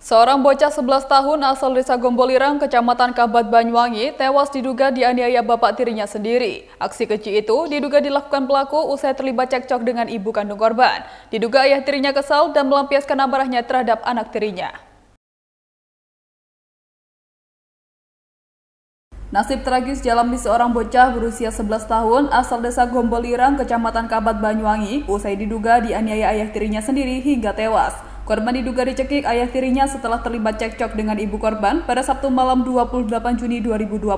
Seorang bocah 11 tahun asal desa Gombolirang, Kecamatan Kabat, Banyuwangi, tewas diduga dianiaya bapak tirinya sendiri. Aksi keji itu diduga dilakukan pelaku usai terlibat cekcok dengan ibu kandung korban. Diduga ayah tirinya kesal dan melampiaskan amarahnya terhadap anak tirinya. Nasib tragis dialami seorang bocah berusia 11 tahun asal desa Gombolirang, Kecamatan Kabat, Banyuwangi, usai diduga dianiaya ayah tirinya sendiri hingga tewas. Korban diduga dicekik ayah tirinya setelah terlibat cekcok dengan ibu korban pada Sabtu malam 28 Juni 2025.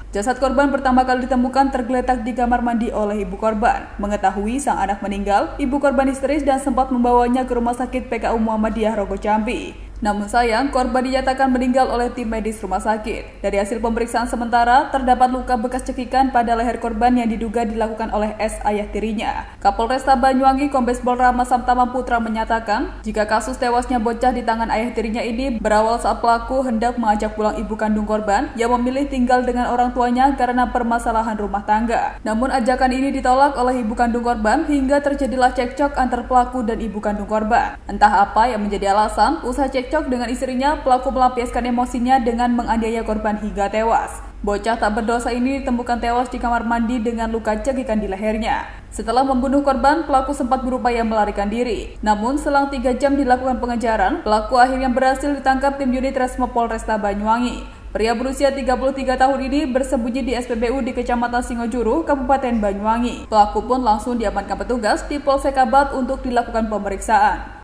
Jasad korban pertama kali ditemukan tergeletak di kamar mandi oleh ibu korban. Mengetahui sang anak meninggal, ibu korban histeris dan sempat membawanya ke rumah sakit PKU Muhammadiyah Rogo Jambi. Namun sayang, korban dinyatakan meninggal oleh tim medis rumah sakit. Dari hasil pemeriksaan sementara, terdapat luka bekas cekikan pada leher korban yang diduga dilakukan oleh S, ayah tirinya. Kapolresta Banyuwangi Kombes Pol Rama Samtama Putra menyatakan, jika kasus tewasnya bocah di tangan ayah tirinya ini berawal saat pelaku hendak mengajak pulang ibu kandung korban yang memilih tinggal dengan orang tuanya karena permasalahan rumah tangga. Namun ajakan ini ditolak oleh ibu kandung korban hingga terjadilah cekcok antar pelaku dan ibu kandung korban. Entah apa yang menjadi alasan, usai cekcok dengan istrinya, pelaku melampiaskan emosinya dengan menganiaya korban hingga tewas. Bocah tak berdosa ini ditemukan tewas di kamar mandi dengan luka cekikan di lehernya. Setelah membunuh korban, pelaku sempat berupaya melarikan diri. Namun selang 3 jam dilakukan pengejaran, pelaku akhirnya berhasil ditangkap tim unit Resmo Polresta Banyuwangi. Pria berusia 33 tahun ini bersembunyi di SPBU di Kecamatan Singojuru, Kabupaten Banyuwangi. Pelaku pun langsung diamankan petugas di Polsek Kabat untuk dilakukan pemeriksaan.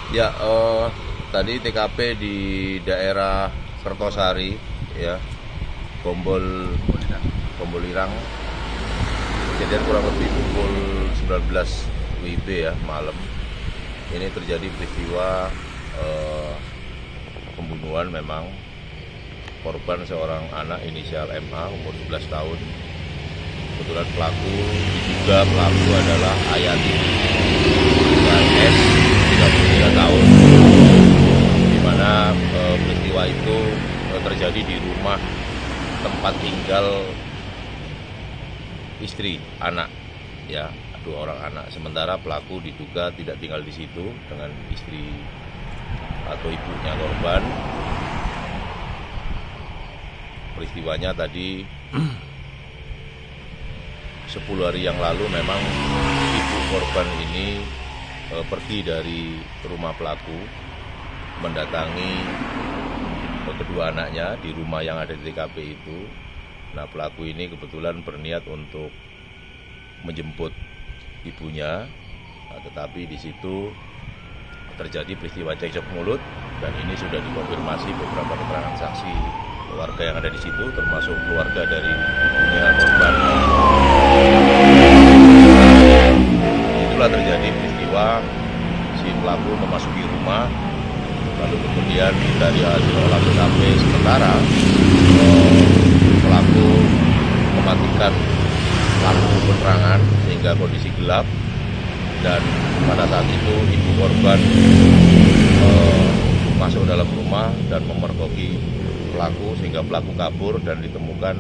Ya, tadi TKP di daerah Kertosari, ya, Gombolirang. Kejadian kurang lebih pukul 19 WIB ya, malam. Ini terjadi peristiwa pembunuhan memang. Korban seorang anak inisial MA umur 11 tahun. Kebetulan diduga pelaku adalah Ayati dan S 33 tahun, di mana peristiwa itu terjadi di rumah tempat tinggal istri anak, ya, 2 orang anak. Sementara pelaku diduga tidak tinggal di situ dengan istri atau ibunya korban. Peristiwanya tadi 10 hari yang lalu memang ibu korban ini pergi dari rumah pelaku, mendatangi kedua anaknya di rumah yang ada di TKP itu. Nah, pelaku ini kebetulan berniat untuk menjemput ibunya, tetapi di situ terjadi peristiwa cekcok mulut, dan ini sudah dikonfirmasi beberapa keterangan saksi keluarga yang ada di situ, termasuk keluarga dari korban. Itulah terjadi peristiwa si pelaku memasuki rumah, lalu kemudian dari hasil olah TKP sementara pelaku mematikan lampu penerangan sehingga kondisi gelap, dan pada saat itu ibu korban masuk dalam rumah dan memergoki pelaku sehingga pelaku kabur, dan ditemukan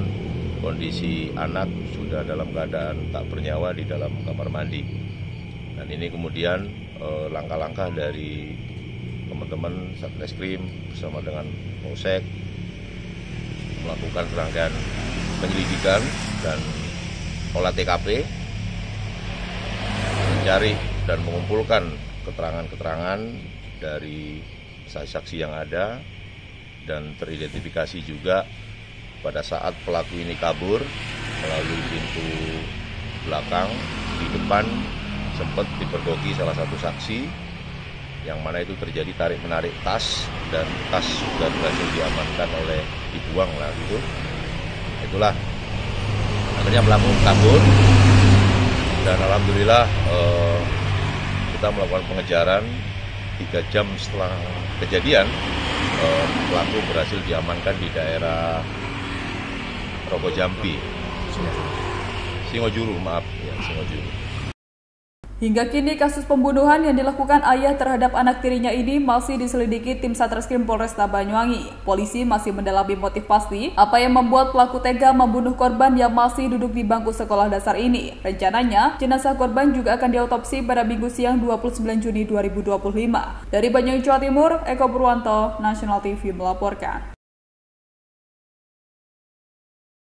kondisi anak sudah dalam keadaan tak bernyawa di dalam kamar mandi. Dan ini kemudian langkah-langkah dari teman-teman Satreskrim bersama dengan Polsek melakukan serangkaian penyelidikan dan olah TKP, mencari dan mengumpulkan keterangan-keterangan dari saksi-saksi yang ada, dan teridentifikasi juga pada saat pelaku ini kabur melalui pintu belakang. Di depan sempat dipergoki salah satu saksi, yang mana itu terjadi tarik-menarik tas, dan tas sudah berhasil diamankan oleh dibuang lah gitu. Itulah akhirnya pelaku kabur, dan alhamdulillah kita melakukan pengejaran 3 jam setelah kejadian. Pelaku berhasil diamankan di daerah Rogo Jambi, Singojuru. Hingga kini kasus pembunuhan yang dilakukan ayah terhadap anak tirinya ini masih diselidiki tim Satreskrim Polresta Banyuwangi. Polisi masih mendalami motif pasti apa yang membuat pelaku tega membunuh korban yang masih duduk di bangku sekolah dasar ini. Rencananya, jenazah korban juga akan diautopsi pada Minggu siang 29 Juni 2025. Dari Banyuwangi, Jawa Timur, Eko Purwanto, National TV melaporkan.